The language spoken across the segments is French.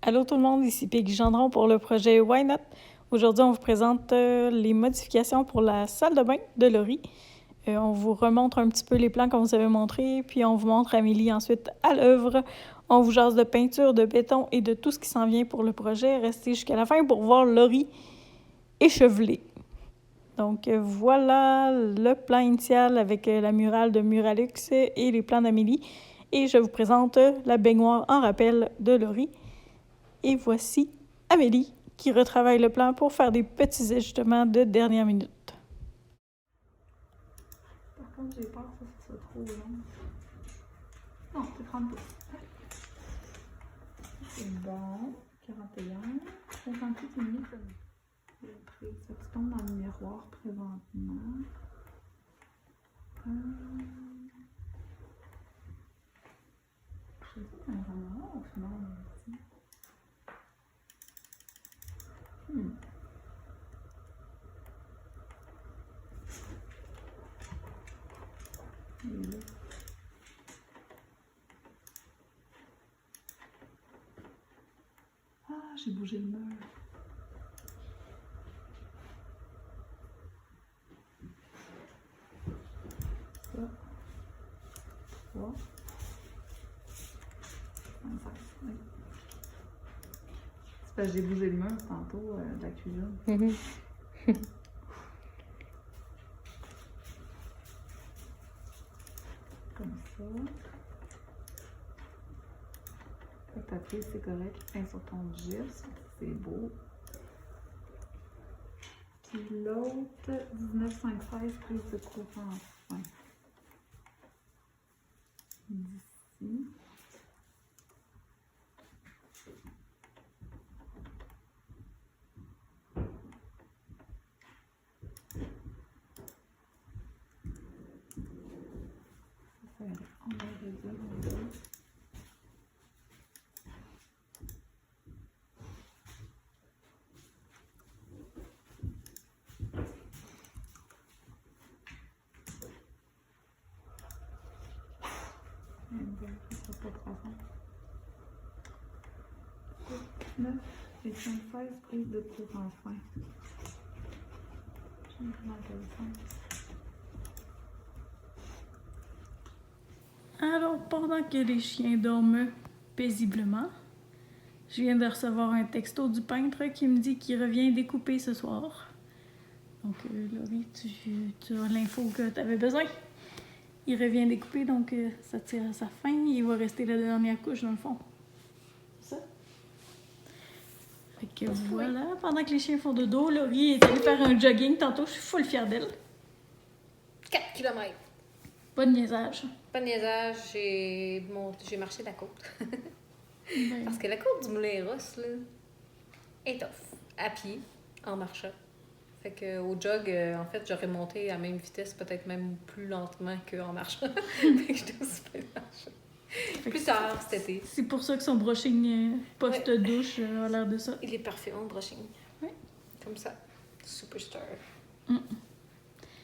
Allô tout le monde, ici Peggy Gendron pour le projet Why Not. Aujourd'hui, on vous présente les modifications pour la salle de bain de Laurie. On vous remontre un petit peu les plans qu'on vous avait montrés, puis on vous montre Amélie ensuite à l'œuvre. On vous jase de peinture, de béton et de tout ce qui s'en vient pour le projet. Restez jusqu'à la fin pour voir Laurie échevelée. Donc voilà le plan initial avec la murale de Muralux et les plans d'Amélie. Et je vous présente la baignoire en rappel de Laurie. Et voici Amélie qui retravaille le plan pour faire des petits ajustements de dernière minute. Par contre, j'ai peur que ça soit trop long. Non, c'est 30 pouces. C'est bon. 41. 58 et demi, ça tu tombes dans le miroir présentement. Je sais pas quand vraiment au final. Ah, j'ai bougé le mur. Ça. 3. 25. Oui. C'est parce que j'ai bougé le mur tantôt de la cuisine. Comme ça. Ta prise, c'est correct. Peint sur ton geste. C'est beau. Puis l'autre, 19,516, prise de courant fin. D'ici. On va réduire un peu. Ça sera pas 300. 9 et 516, prise de courant fin. Je vais dans quel sens? Alors, pendant que les chiens dorment paisiblement, je viens de recevoir un texto du peintre qui me dit qu'il revient découper ce soir. Donc, Laurie, tu as l'info que tu avais besoin. Il revient découper, donc ça tire à sa fin. Il va rester la dernière couche dans le fond. C'est ça? Fait que voilà, pendant que les chiens font dodo, Laurie est allée faire un jogging tantôt. Je suis full fière d'elle. 4 km. Pas de niaisage. Pas de niaisage, j'ai marché la côte. Parce que la côte du Moulin-Ross, là, est tough. À pied, en marchant. Fait que au jog, en fait, j'aurais monté à même vitesse, peut-être même plus lentement qu'en marchant. Fait que j'étais aussi bien marchée. Plus tard cet été. C'est pour ça que son brushing post-douche a l'air de ça. Il est parfait, mon brushing. Oui. Comme ça. Superstar.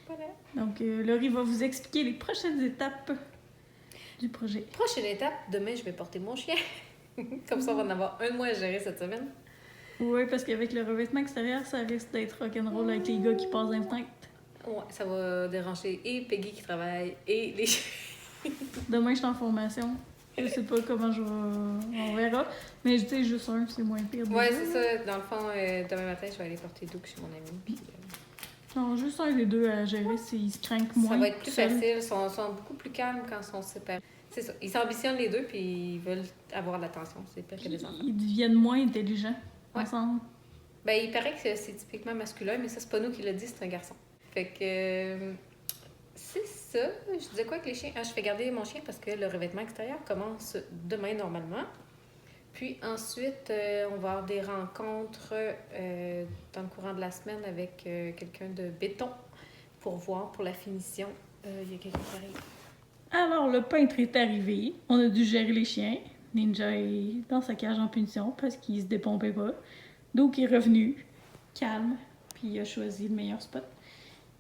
Voilà. Donc, Laurie va vous expliquer les prochaines étapes du projet. Prochaine étape, demain, je vais porter mon chien. Comme ça, on va en avoir un mois à gérer cette semaine. Oui, parce qu'avec le revêtement extérieur, ça risque d'être rock'n'roll avec les gars qui passent dans le temps. Ouais, ça va déranger et Peggy qui travaille et les chiens. Demain, je suis en formation. Je sais pas comment je vais... On verra. Mais je sais, juste un, c'est moins pire. Ouais, c'est ça. Dans le fond, demain matin, je vais aller porter Doug chez mon ami. Puis, non, juste un des deux à gérer, ils se craignent moins. Ça va être plus facile. Ils sont beaucoup plus calmes quand ils sont séparés. C'est ça. Ils s'ambitionnent les deux, puis ils veulent avoir de l'attention. C'est pire que les enfants. Ils deviennent moins intelligents ensemble. Ben, il paraît que c'est typiquement masculin, mais ça, c'est pas nous qui l'a dit, c'est un garçon. Fait que... c'est ça. Je disais quoi avec les chiens? Ah, je fais garder mon chien parce que le revêtement extérieur commence demain, normalement. Puis ensuite, on va avoir des rencontres dans le courant de la semaine avec quelqu'un de béton pour voir pour la finition. Il y a quelqu'un qui arrive. Alors, le peintre est arrivé. On a dû gérer les chiens. Ninja est dans sa cage en punition parce qu'il se dépompait pas. Donc, il est revenu, calme, puis il a choisi le meilleur spot.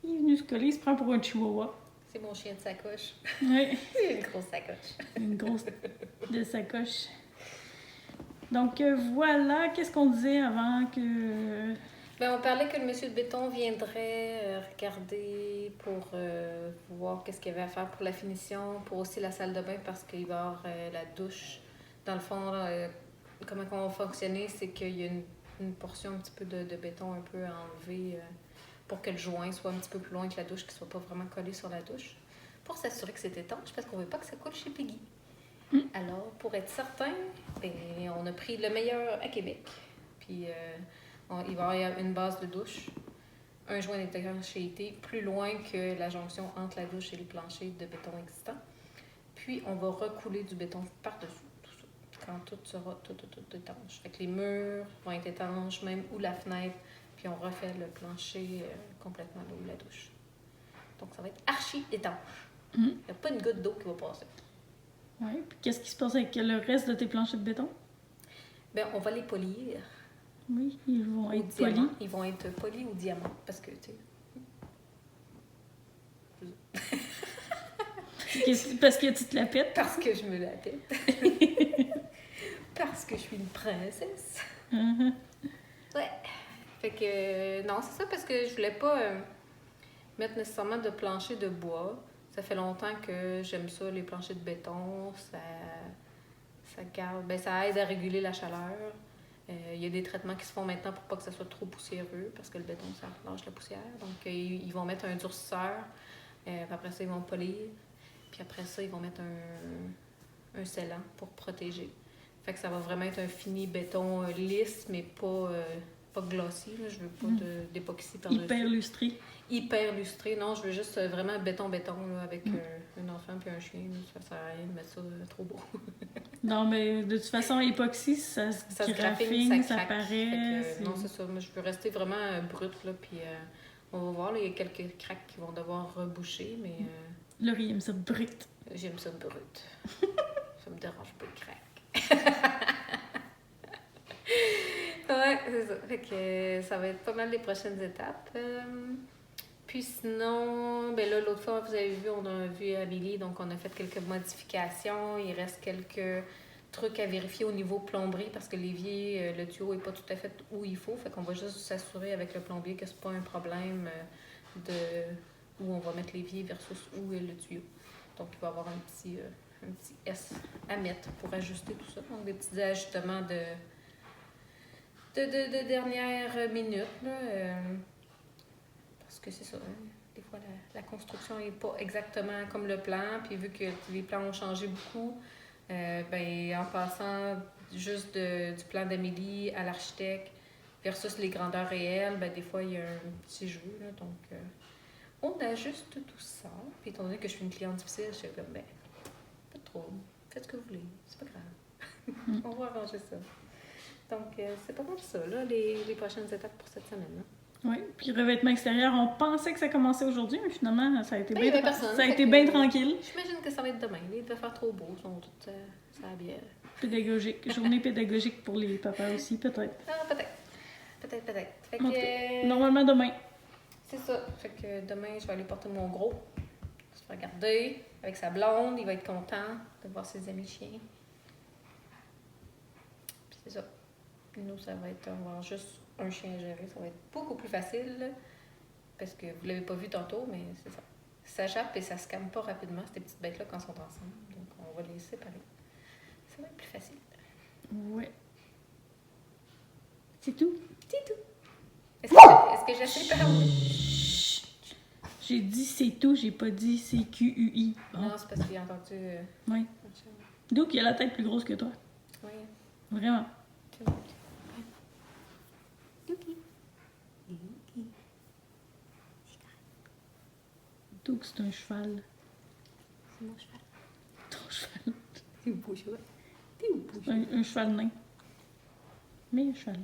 Il est venu se coller, il se prend pour un chihuahua. C'est mon chien de sacoche. Oui. C'est une grosse sacoche. Une grosse de sacoche. Donc voilà, qu'est-ce qu'on disait avant que... Ben, on parlait que le monsieur de béton viendrait regarder pour voir qu'est-ce qu'il y avait à faire pour la finition, pour aussi la salle de bain parce qu'il va y avoir la douche. Dans le fond, comment on va fonctionner, c'est qu'il y a une portion un petit peu de béton un peu à enlever pour que le joint soit un petit peu plus loin que la douche, qu'il ne soit pas vraiment collé sur la douche, pour s'assurer que c'est étanche parce qu'on ne veut pas que ça coule chez Peggy. Alors, pour être certain, ben, on a pris le meilleur à Québec. Puis... il va y avoir une base de douche, un joint d'étanchéité plus loin que la jonction entre la douche et le plancher de béton existant. Puis, on va recouler du béton par-dessus tout ça, quand tout sera tout étanche. Fait que les murs vont être étanches, même ou la fenêtre, puis on refait le plancher complètement là où la douche. Donc, ça va être archi étanche. Il n'y a pas une goutte d'eau qui va passer. Oui, puis qu'est-ce qui se passe avec le reste de tes planchers de béton? Bien, on va les polir. Oui, ils vont être diamant. polis. Ils vont être polis au diamant, parce que, tu sais... Parce que tu te la pètes? Parce que je me la pète. Parce que je suis une princesse. Ouais. Fait que, non, c'est ça, parce que je voulais pas mettre nécessairement de plancher de bois. Ça fait longtemps que j'aime ça, les planchers de béton. Ça garde, ben, ça aide à réguler la chaleur. Il y a des traitements qui se font maintenant pour pas que ça soit trop poussiéreux, parce que le béton, ça lâche la poussière. Donc, ils vont mettre un durcisseur. Après ça, ils vont polir. Puis après ça, ils vont mettre un scellant pour protéger. Fait que ça va vraiment être un fini béton lisse, mais pas glossy. Là. Je veux pas d'époxy par-dessus. Hyper lustré. Hyper lustré. Non, je veux juste vraiment béton là, avec un enfant puis un chien. Ça sert à rien de mettre ça trop beau. Non, mais de toute façon, époxy, ça se graphine, ça paraît. Non, c'est ça. Moi, je veux rester vraiment brut, là, puis on va voir, là, il y a quelques craques qui vont devoir reboucher, mais... Laurie aime ça brut. J'aime ça brut. Ça me dérange pas, le crack. Ouais, c'est ça. Fait que ça va être pas mal les prochaines étapes. Puis sinon, ben là, l'autre fois, vous avez vu, on a vu Amélie, donc on a fait quelques modifications. Il reste quelques trucs à vérifier au niveau plomberie parce que l'évier, le tuyau n'est pas tout à fait où il faut. Fait qu'on va juste s'assurer avec le plombier que c'est pas un problème de où on va mettre l'évier versus où est le tuyau. Donc, il va y avoir un petit S à mettre pour ajuster tout ça. Donc, des petits ajustements de dernière minute, là, parce que c'est ça, hein, des fois la construction n'est pas exactement comme le plan, puis vu que les plans ont changé beaucoup, ben, en passant juste du plan d'Amélie à l'architecte versus les grandeurs réelles, ben, des fois il y a un petit jeu, là, donc on ajuste tout ça, puis étant donné que je suis une cliente difficile, je suis comme, ben, pas de trouble, faites ce que vous voulez, c'est pas grave, on va arranger ça. Donc, c'est pas mal ça, là, les prochaines étapes pour cette semaine. Là. Oui, puis revêtement extérieur, on pensait que ça commençait aujourd'hui, mais finalement, ça a été bien tranquille. Tranquille. J'imagine que ça va être demain. Il va faire trop beau, ils sont tous ça la bière. Pédagogique. Journée pédagogique pour les papas aussi, peut-être. Ah, peut-être. Fait que, normalement, demain. C'est ça. Fait que demain, je vais aller porter mon gros. Je vais se faire garder avec sa blonde. Il va être content de voir ses amis chiens. Puis c'est ça. Nous, ça va être, on va avoir juste un chien à gérer. Ça va être beaucoup plus facile parce que vous ne l'avez pas vu tantôt, mais c'est ça. Ça jappe et ça se calme pas rapidement, ces petites bêtes-là, quand elles sont ensemble. Donc, on va les séparer. Ça va être plus facile. Ouais. C'est tout. C'est tout. Est-ce que j'essaie par J'ai dit c'est tout, j'ai pas dit c'est QUI. Bon. Non, c'est parce qu'il a entendu... Oui. Donc, il a la tête plus grosse que toi. Oui. Vraiment. Donc, c'est un cheval. C'est mon cheval. Ton cheval. C'est un beau cheval. Un cheval nain. Mais un cheval.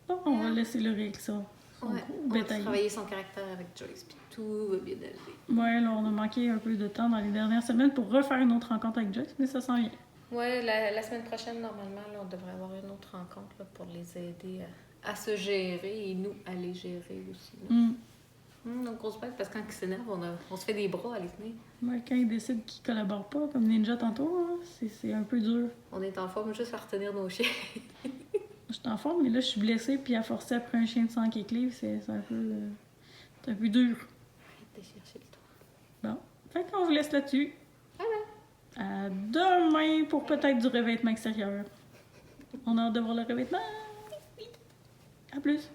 Bon, on va laisser le avec ça. On va travailler son caractère avec Joyce, puis tout va bien aller. Ouais, là, on a manqué un peu de temps dans les dernières semaines pour refaire une autre rencontre avec Joyce, mais ça s'en vient. Ouais, la semaine prochaine, normalement, là, on devrait avoir une autre rencontre là, pour les aider à se gérer et nous à les gérer aussi. Donc, on se bat parce que quand ils s'énervent, on se fait des bras à les tenir. Moi, quand ils décident qu'ils collaborent pas, comme Ninja tantôt, hein, c'est un peu dur. On est en forme juste à retenir nos chiens. Je suis en forme, mais là, je suis blessée, puis à forcer après un chien de 100 qui livres, c'est un peu dur. Arrête de chercher le toit. Bon, fait qu'on vous laisse là-dessus. Bye bye. À demain pour peut-être du revêtement extérieur. On a hâte de voir le revêtement. À plus.